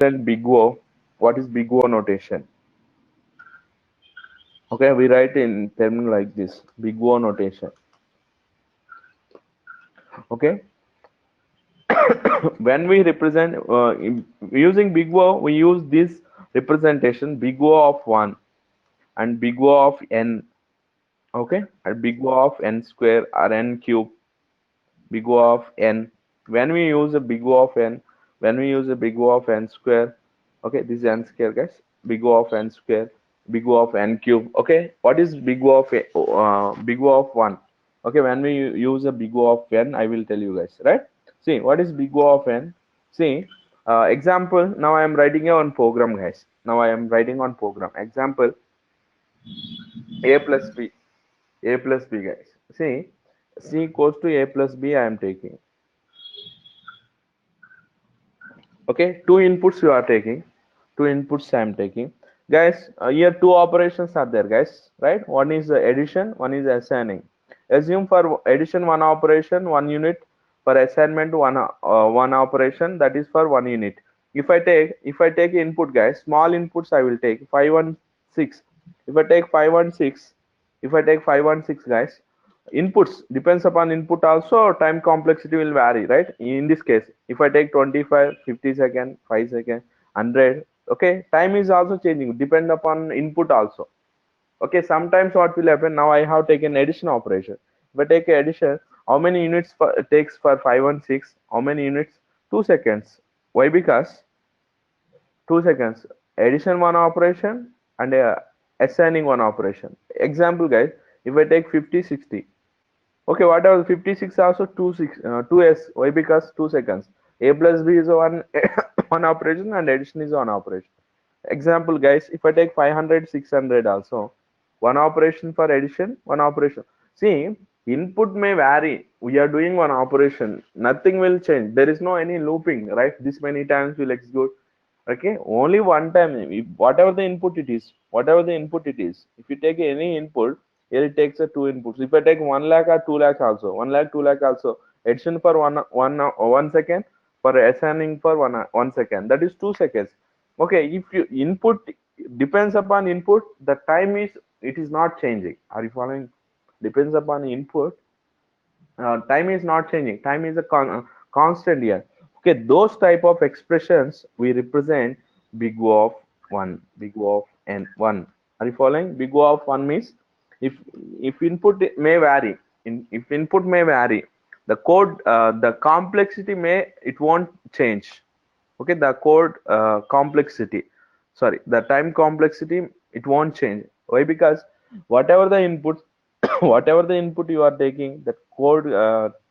represent big O, what is big O notation? Okay, we write in term like this, big O notation. Okay, when we represent using big O, we use this representation big O of 1 and big O of n. Okay, and big O of n square or n cube, big O of n. When we use a big O of n, when we use a big O of n square, okay, this is n square, guys. Big O of n square, big O of n cube. Okay, what is big O of big O of 1? Okay, when we use a big O of n, I will tell you guys, right? See, what is big O of n? See, example. Now I am writing on program, guys. Now I am writing on program. Example, a plus b, a plus b, guys. See, c equals to a plus b. I am taking. Okay, two inputs you are taking, two inputs I am taking, guys. Here two operations are there, guys, right? One is addition, one is assigning. Assume for addition one operation, 1 unit. For assignment one operation, that is for 1 unit. If I take input, guys, small inputs I will take 516. If I take 516, if I take 516, guys, inputs depends upon input also, time complexity will vary, right? In this case, if I take 25, 50 second, 5 second, 100, okay, time is also changing, depend upon input also. Okay, sometimes what will happen, now I have taken addition operation. If I take addition, how many units takes for 5 and 6? How many units? 2 seconds. Why? Because 2 seconds addition one operation and assigning one operation. Example, guys, if I take 50, 60. Okay, whatever, 56 also 2s. Why? Because 2 seconds. A plus b is one one operation and addition is one operation. Example, guys, if I take 500, 600 also, one operation for addition, one operation. See, input may vary. We are doing one operation, nothing will change. There is no any looping, right? This many times will execute. Okay, only one time. Whatever the input it is, whatever the input it is. If you take any input, here it takes a two inputs. If I take 1 lakh or 2 lakh also, 1 lakh, 2 lakh also, addition for 1 second, for assigning for 1 second, that is 2 seconds. Okay, if you input depends upon input, the time is, it is not changing. Are you following? Depends upon input, time is not changing, time is a constant here. Okay, those type of expressions we represent big O of 1, big O of n 1. Are you following? Big O of 1 means if input may vary, if input may vary, the code, the complexity may, it won't change. Okay, the code complexity, sorry, the time complexity, it won't change. Why? Because whatever the input whatever the input you are taking, the code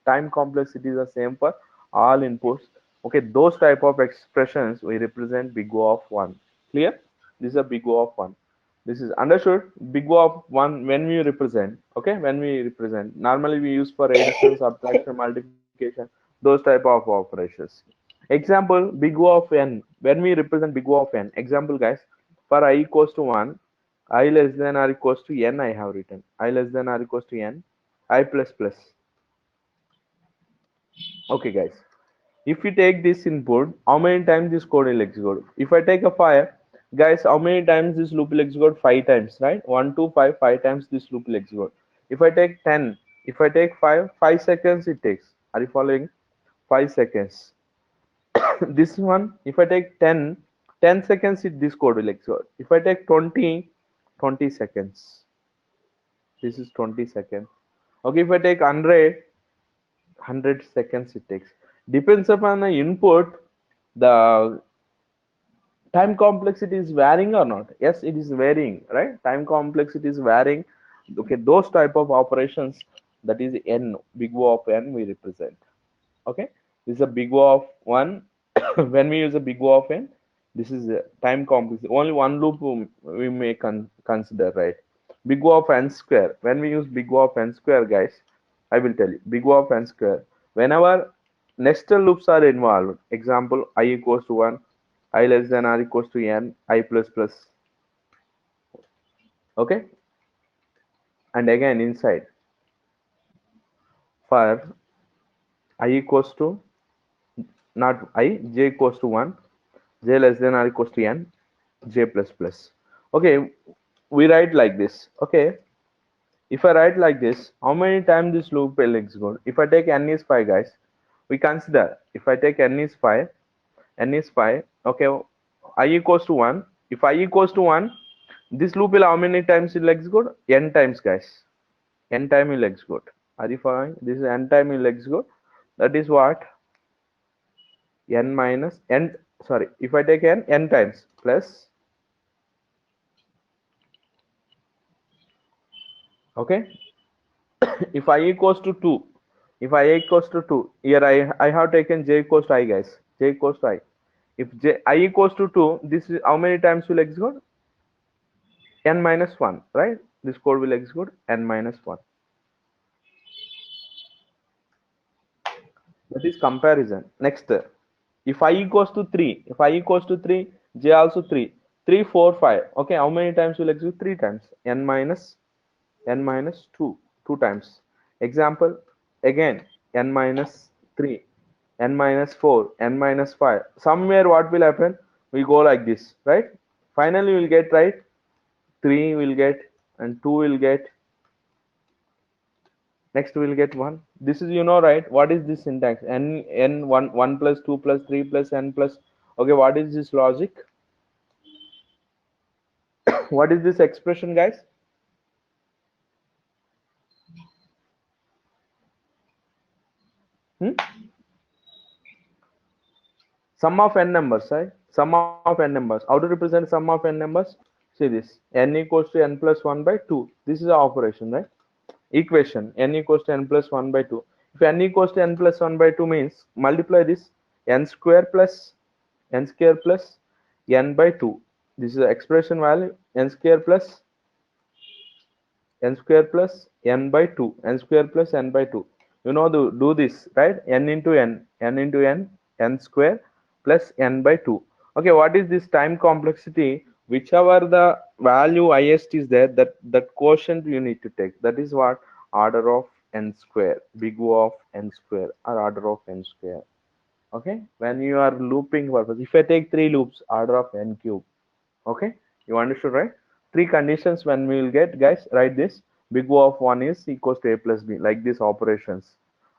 time complexity is the same for all inputs. Okay, those type of expressions we represent big O of 1. Clear? This is a big O of 1. This is understood. Big O of 1, when we represent, okay, when we represent, normally we use for addition, subtraction, multiplication, those type of operations. Example, big O of n, when we represent big O of n. Example, guys, for I equals to 1, I less than or equals to n, I have written I less than or equals to n, I plus plus. Okay, guys, if we take this input, how many times this code will execute? If I take a 5, guys, how many times this loop will execute? 5 times, right? 1 2 5, 5 times this loop will execute. If I take 10, if I take 5, 5 seconds it takes. Are you following? 5 seconds. This one, if I take 10, 10 seconds this code will execute. If I take 20, 20 seconds, this is 20 seconds. Okay, if I take 100, 100 seconds it takes. Depends upon the input, the time complexity is varying or not. Yes, it is varying, right? Time complexity is varying. Okay, those type of operations, that is n, big O of n we represent. Okay, this is a big O of 1. When we use a big O of n, this is a time complexity, only one loop we may consider, right? Big O of n square, when we use big O of n square, guys, I will tell you big O of n square, whenever nested loops are involved. Example, I equals to 1, I less than or equals to n, I plus plus. Okay, and again inside, for I equals to, not I, j equals to 1, j less than or equals to n, j plus plus. Okay, we write like this. Okay, if I write like this, how many times this loop will execute? If I take n is 5, guys, we consider if I take n is 5, n is 5, okay, I equals to 1. If I equals to 1, this loop will how many times will execute? N times, guys. N time will execute. Are you following? This is n time will execute. That is what? N minus n, sorry, if I take n, n times plus, okay, if I equals to 2, if I equals to 2, here I have taken j equals to I, guys, j equals to I. If I equals to 2, this is how many times will execute? N minus 1, right? This code will execute n minus 1. That is comparison. Next, if I equals to 3, if I equals to 3, j also 3. 3, 4, 5. Okay, how many times will execute? 3 times. N minus 2, 2 times. Example, again, n minus 3, n minus 4, n minus 5. Somewhere what will happen? We go like this, right? Finally, we'll get, right? 3 will get, and 2 will get, next we'll get 1. This is, right? What is this syntax? N 1 plus 2 plus 3 plus n plus. Okay, what is this logic? What is this expression, guys? Hmm? Sum of n numbers, right? Sum of n numbers. How to represent sum of n numbers? See this. N equals to n plus 1 by 2. This is the operation, right? Equation. N equals to n plus 1 by 2. If n equals to n plus 1 by 2 means multiply this n square plus n by 2. This is the expression value n square plus n square plus n by 2, n square plus n by 2. Do this, right? N into n square plus n by 2. Okay, what is this time complexity? Whichever the value highest is there, that quotient you need to take. That is what? Order of n square, big O of n square, or order of n square. Okay, when you are looping purpose, if I take 3 loops, order of n cube. Okay, you understood, right? 3 conditions when we will get, guys, write this. Big O of 1 is equals to a plus b, like these operations.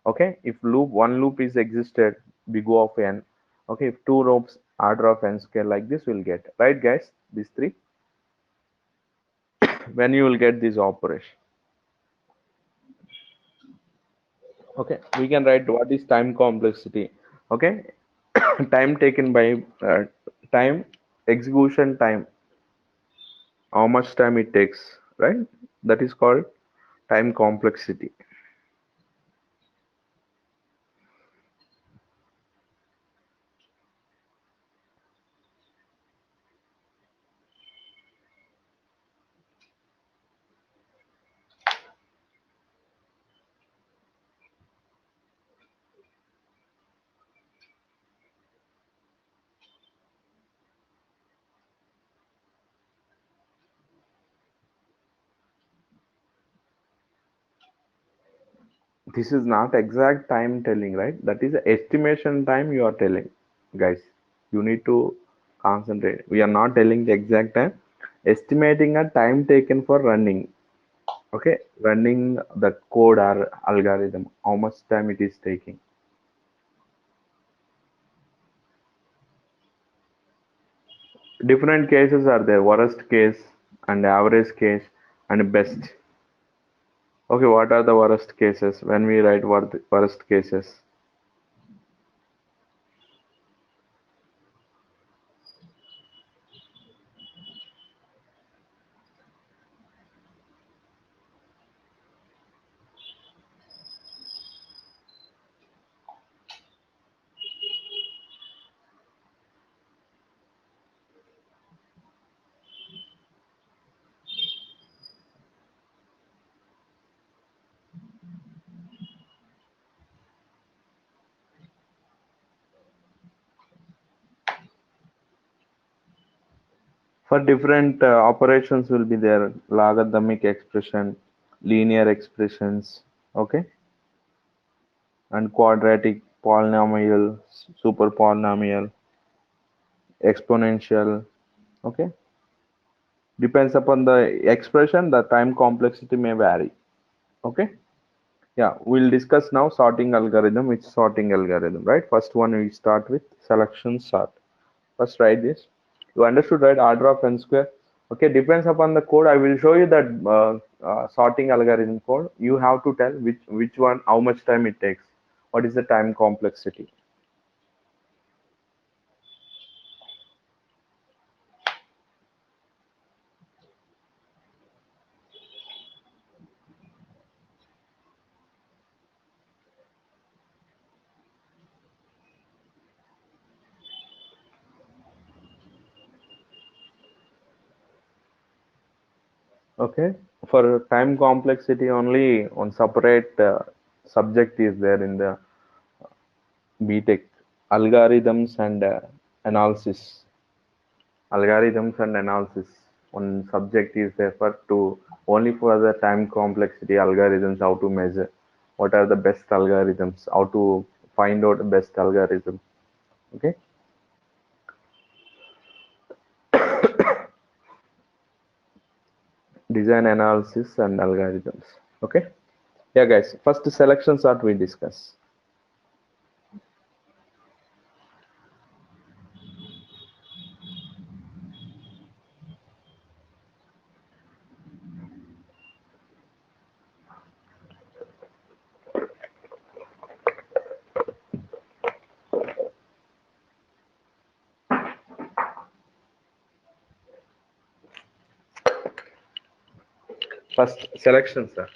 Okay, if one loop is existed, big O of n. Okay, if 2 loops, order of n square, like this we'll get, right, guys? These 3, when you will get this operation. Okay, we can write what is time complexity. Okay, time taken by time, execution time, how much time it takes, right? That is called time complexity. This is not exact time telling, right? That is the estimation time you are telling, guys. You need to concentrate. We are not telling the exact time, estimating a time taken for running. Okay, running the code or algorithm, how much time it is taking. Different cases are there: worst case and average case and best. Okay, what are the worst cases? When we write worst cases, for different operations will be there: logarithmic expression, linear expressions, okay, and quadratic, polynomial, super polynomial. exponential. Okay, depends upon the expression, the time complexity may vary. Okay, yeah, we'll discuss now sorting algorithm. Which sorting algorithm, right? First one, we start with selection sort. First write this. You understood, right? Order of n square. Okay, depends upon the code. I will show you that sorting algorithm code. You have to tell which one, how much time it takes. What is the time complexity? Okay, for time complexity only one separate subject is there in the BTech, algorithms and analysis. Algorithms and analysis. One subject is there for to only for the time complexity algorithms, how to measure, what are the best algorithms, how to find out the best algorithm. Okay, design analysis and algorithms. Okay, yeah, guys. First selection sort we discuss. First selection sort.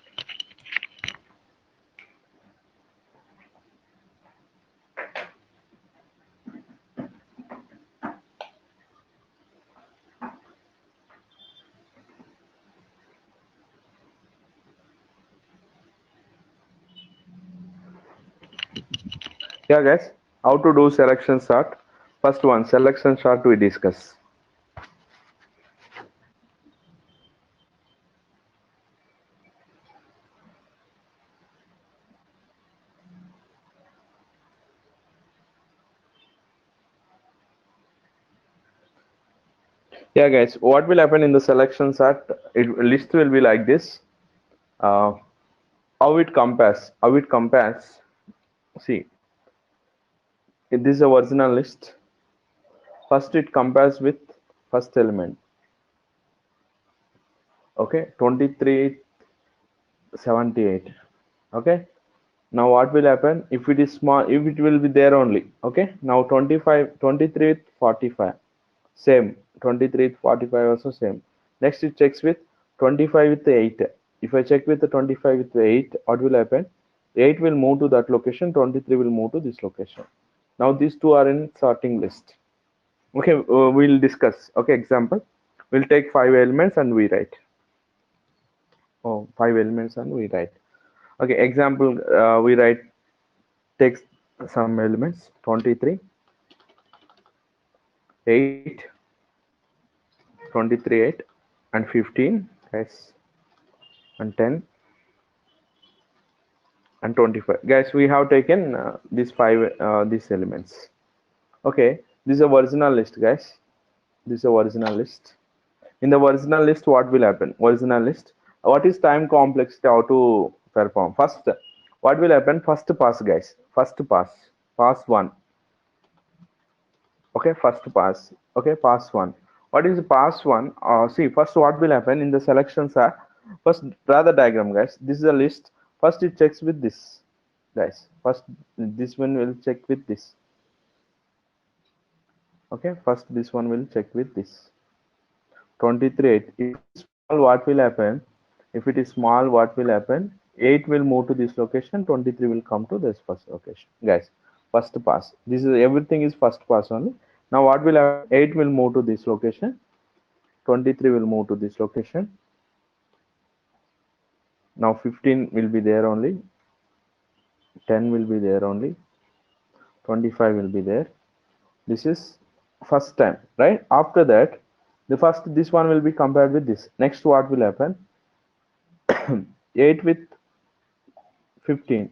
Yeah, guys. How to do selection sort? First one, selection sort we discuss. Yeah, guys. What will happen in the selection sort? It list will be like this. Uh, how it compares? How it compares? See, this is a original list. First, it compares with first element. Okay, 23, 78. Okay. Now what will happen if it is small? If it will be there only. Okay. Now 25, 23 with 45. Same. 23 with 45 also same. Next it checks with 25 with 8. If I check with the 25 with 8, what will happen? 8 will move to that location, 23 will move to this location. Now these two are in sorting list. Okay, we'll discuss. Okay, example. We'll take 5 elements and we write. Oh, 5 elements and we write. Okay, example, we write takes some elements 23, 8, 23, 8, and 15, guys, and 10 and 25. Guys, we have taken these elements. Okay, this is a original list, guys. This is a original list. In the original list, what will happen? Original list. What is time complexity? How to perform? First, what will happen? First pass, guys. First pass. Pass one. Okay, first pass. Okay, pass one. What is pass one? See, first what will happen in the selections are first draw the diagram, guys. This is a list. First it checks with this, guys. First this one will check with this. Okay, first this one will check with this. 23, 8. If it is small, what will happen? If it is small, what will happen? 8 will move to this location, 23 will come to this first location. Guys, first pass. This is everything is first pass only. Now what will happen? 8 will move to this location, 23 will move to this location. Now 15 will be there only, 10 will be there only, 25 will be there. This is first time, right? After that, the first this one will be compared with this. Next, what will happen? 8 with 15,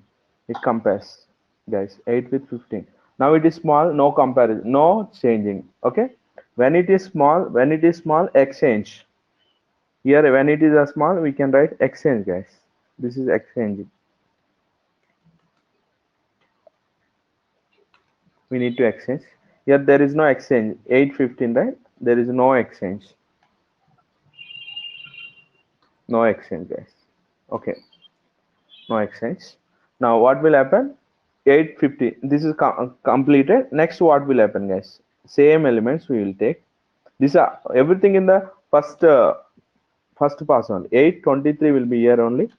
it compares, guys. 8 with 15. Now it is small, no comparison, no changing. Okay, When it is small, exchange. Here, when it is a small, we can write exchange, guys. This is exchanging. We need to exchange. Here, there is no exchange. 815, right? There is no exchange. No exchange, guys. Okay, no exchange. Now, what will happen? 850. This is completed. Next, what will happen, guys? Same elements we will take. These are everything in the first pass only. 823 will be here only.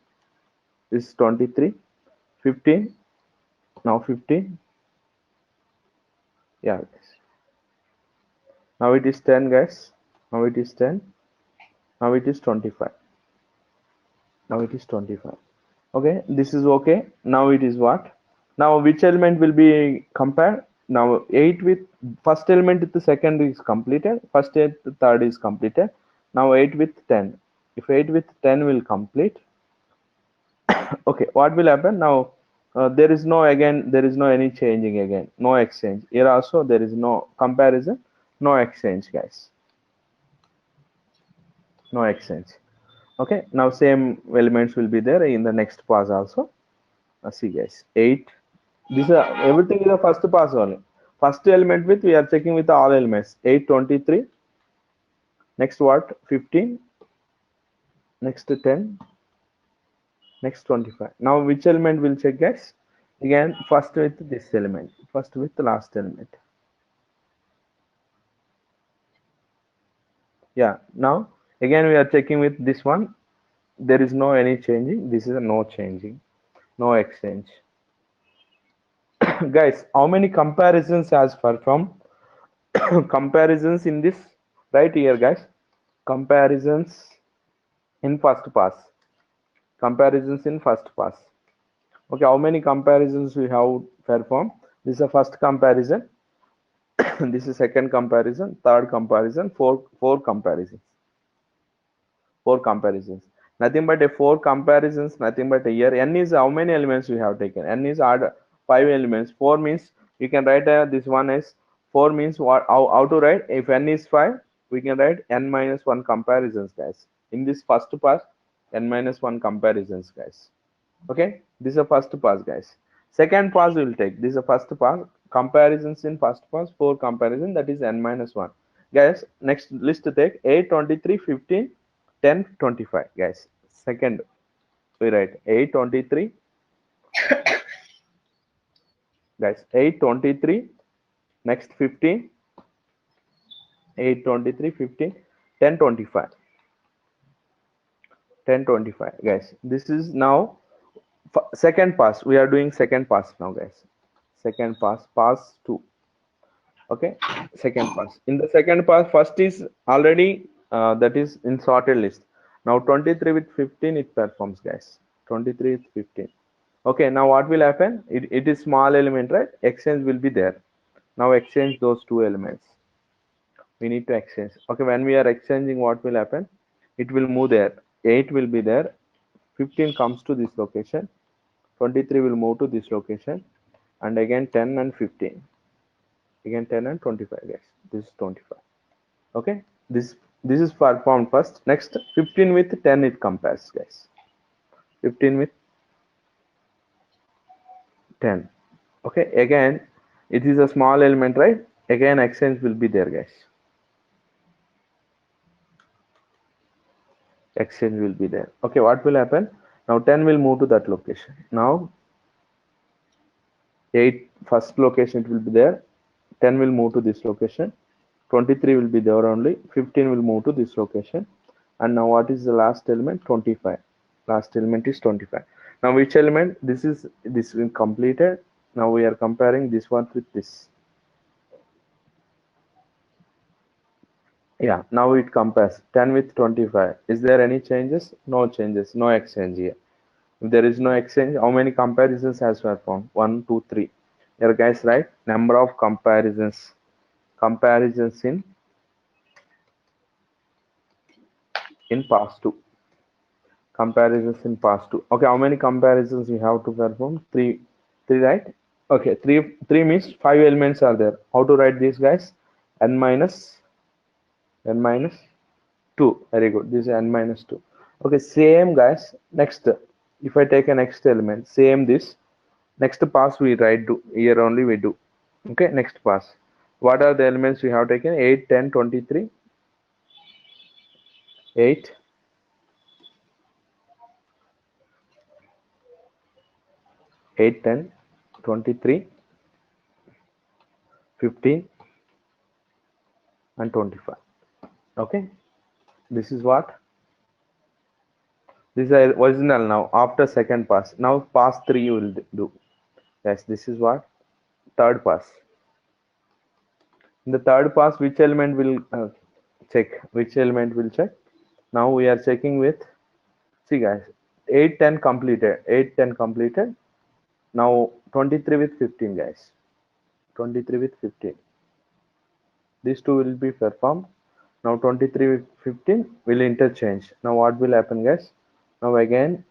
This is 23. 15. Now 15. Yeah. Now it is 10, guys. Now it is 10. Now it is 25. Now it is 25. Okay, this is okay. Now it is what? Now which element will be compared? Now 8 with first element with the second is completed. First 8 the third is completed. Now 8 with 10. If 8 with 10 will complete. Okay, what will happen now? There is no any changing again, no exchange. Here also there is no comparison, no exchange, guys. No exchange. Okay, now same elements will be there in the next pass also. See, guys, 8. This everything is the first pass only. First element with we are checking with all elements. 823. Next what? 15. Next 10. Next 25. Now which element will check, guys? Again, first with this element. First with the last element. Yeah. Now again we are checking with this one. There is no any changing. This is a no changing. No exchange. Guys, how many comparisons has performed? Comparisons in this right here, guys. Comparisons in first pass. Comparisons in first pass. Okay, how many comparisons we have performed? This is the first comparison. This is second comparison, third comparison, four comparisons. Four comparisons. Nothing but a four comparisons, nothing but a year. N is how many elements we have taken? N is add 5 elements. 4 means you can write this one as 4 means what how to write? If N is 5, we can write N minus 1 comparisons, guys. In this first pass, N minus 1 comparisons, guys. Okay, this is a first pass, guys. Second pass we will take. This is a first pass. Comparisons in first pass, 4 comparison, that is N minus 1. Guys, next list to take 8, 23, 15, 10, 25, guys. Second, we write 8, 23. Guys, 8, 23. Next 15. 8, 23, 15, 10, 25. 10, 25, guys. This is now second pass. We are doing second pass now, guys. Second pass, pass 2. Okay, second pass. In the second pass, first is already that is in sorted list. Now 23 with 15 it performs, guys. 23 with 15. Okay, now what will happen? It is small element, right? Exchange will be there. Now exchange those two elements. We need to exchange. Okay, when we are exchanging, what will happen? It will move there. 8 will be there. 15 comes to this location. 23 will move to this location. And again 10 and 15. Again 10 and 25, guys. This is 25. Okay, this is performed first. Next 15 with 10 it compares, guys. 15 with 10. Okay, again it is a small element, right? Again exchange will be there, guys. Exchange will be there. Okay, what will happen? Now 10 will move to that location. Now 8 first location it will be there. 10 will move to this location. 23 will be there only. 15 will move to this location. And now what is the last element? 25. Last element is 25. Now which element? This is completed. Now we are comparing this one with this. Yeah, now it compares 10 with 25. Is there any changes? No changes, no exchange here. If there is no exchange, how many comparisons has performed? 1, 2, 3. Here, guys, right? Number of comparisons. Comparisons in pass 2. Comparisons in pass 2. Okay, how many comparisons we have to perform? 3, right? Okay, 3 means 5 elements are there. How to write these, guys? N minus n minus 2. Very good. This is n minus 2. Okay, same guys. Next, if I take a next element, same this. Next pass we write do. Here only we do. Okay, next pass. What are the elements we have taken? 8, 10, 23. 8, 8, 10, 23, 15, and 25. Okay, this is what? This is original now after second pass. Now pass 3 you will do. Yes, this is what? Third pass. In the third pass, which element will check? Which element will check? Now we are checking with, see guys, 8, 10 completed. 8, 10 completed. Now 23 with 15 guys. 23 with 15. These two will be performed. Now 23 with 15 will interchange. Now what will happen guys? Now again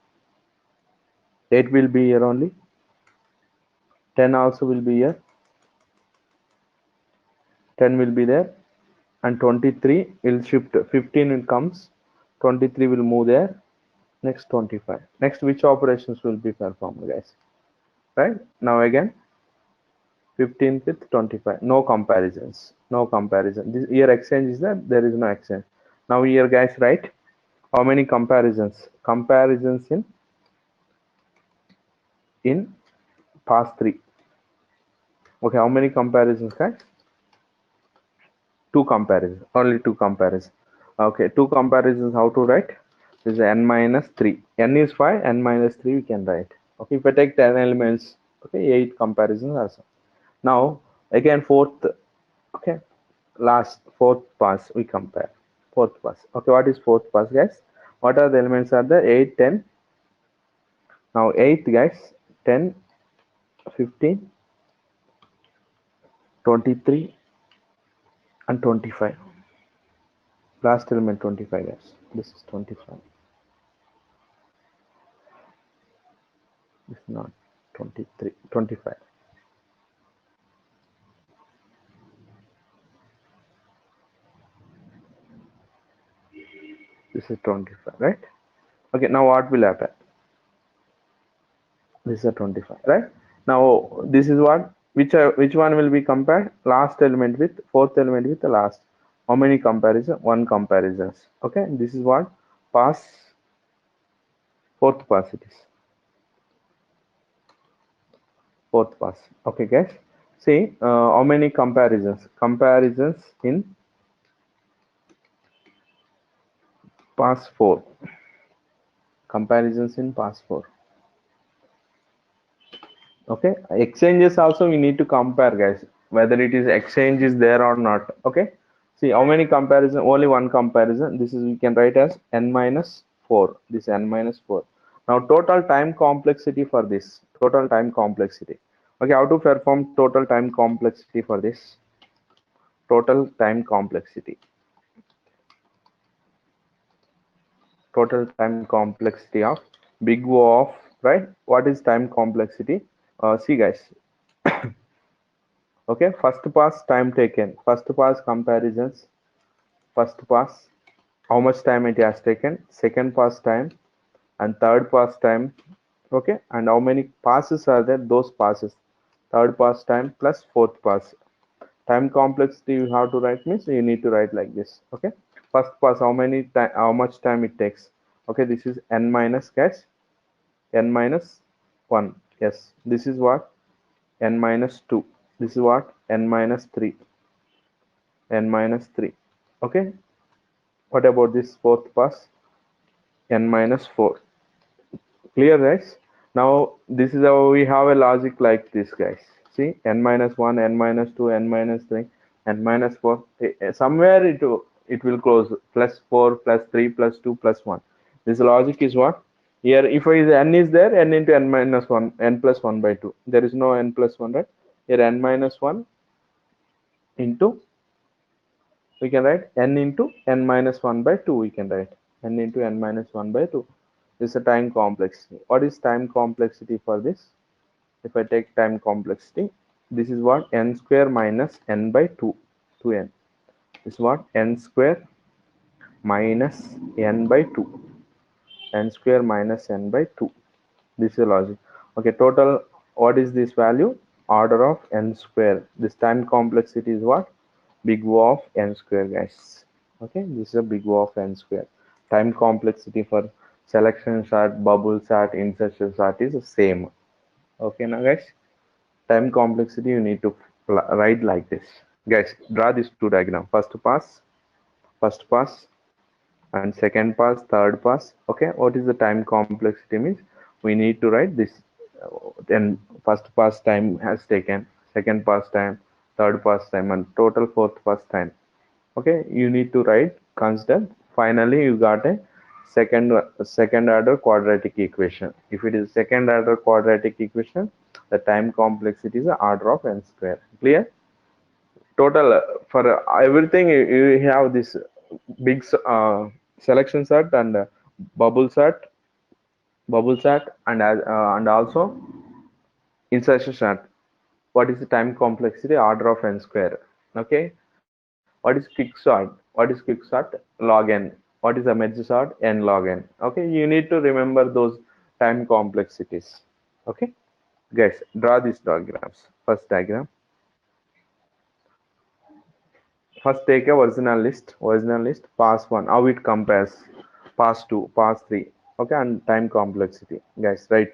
8 will be here only. 10 also will be here. 10 will be there. And 23 will shift. 15 will comes. 23 will move there. Next 25. Next which operations will be performed guys? Right? Now again 15 with 25. No comparisons. No comparison. This here exchange is there is no exchange. Now here guys write how many comparisons? Comparisons in pass 3. Okay, how many comparisons guys? Two comparisons. Only two comparisons. Okay, two comparisons. How to write? This is n minus 3. N is 5, n minus 3 we can write. Okay, if I take 10 elements, okay, 8 comparisons also. Now again fourth, okay, last fourth pass we compare. Fourth pass. Okay, what is fourth pass guys? What are the elements are there? 8, 10. Now 8 guys, 10, 15, 23 and 25. Last element 25 guys. This is 25. This is not 23, 25. This is 25, right? Okay, now what will happen? This is a 25, right? Now this is what, which one will be compared? Last element with fourth element with the last. How many comparison? One comparisons. Okay, this is what pass, fourth pass it is. Fourth pass. Okay guys, see how many comparisons? Comparisons in pass 4. Comparisons in pass 4. Okay, exchanges also we need to compare guys, whether it is exchange is there or not. Okay, see how many comparison? Only one comparison. This is we can write as n minus 4. This n minus 4. Now total time complexity for this, total time complexity. Okay, how to perform total time complexity for this? Total time complexity. Total time complexity of big O of, right? What is time complexity? See guys, okay, first pass time taken, first pass comparisons, first pass how much time it has taken, second pass time, and third pass time. Okay, and how many passes are there? Those passes, third pass time plus fourth pass. Time complexity you have to write means you need to write like this. Okay, first pass how many time, how much time it takes? Okay, this is n minus guys, n minus 1. Yes, this is what? N minus 2. This is what? N minus 3. N minus 3. Okay, what about this fourth pass? N minus 4. Clear guys? Now this is how we have a logic like this guys. See, n minus 1, n minus 2, n minus 3, n minus 4. Somewhere it will close plus 4 plus 3 plus 2 plus 1. This logic is what? Here if n is there, n into n minus 1, n plus 1 by 2. There is no n plus 1, right? Here n minus 1 into, we can write n into n minus 1 by 2. We can write n into n minus 1 by 2. This is a time complexity. What is time complexity for this? If I take time complexity, this is what? N square minus n by 2, 2n. is what? N square minus n by 2. N square minus n by 2. This is logic. Okay, total, what is this value? Order of n square. This time complexity is what? Big O of n square, guys. Okay, this is a big O of n square. Time complexity for selection sort, bubble sort, insertion sort is the same. Okay, now guys, time complexity you need to write like this. Guys, draw these two diagram. First pass, and second pass, third pass. Okay, what is the time complexity means? We need to write this. Then first pass time has taken, second pass time, third pass time, and total fourth pass time. Okay, you need to write constant. Finally, you got a second order quadratic equation. If it is second order quadratic equation, the time complexity is the order of n square. Clear? Total for everything you have this big selection set and bubble set, and also insertion set. What is the time complexity? Order of n square. Okay. What is quicksort? What is quicksort? Log n. What is a merge sort? N log n. Okay, you need to remember those time complexities. Okay, guys, draw these diagrams. First diagram. First take a original list, pass 1, how it compares, pass 2, pass 3. Okay, and time complexity. Guys, right.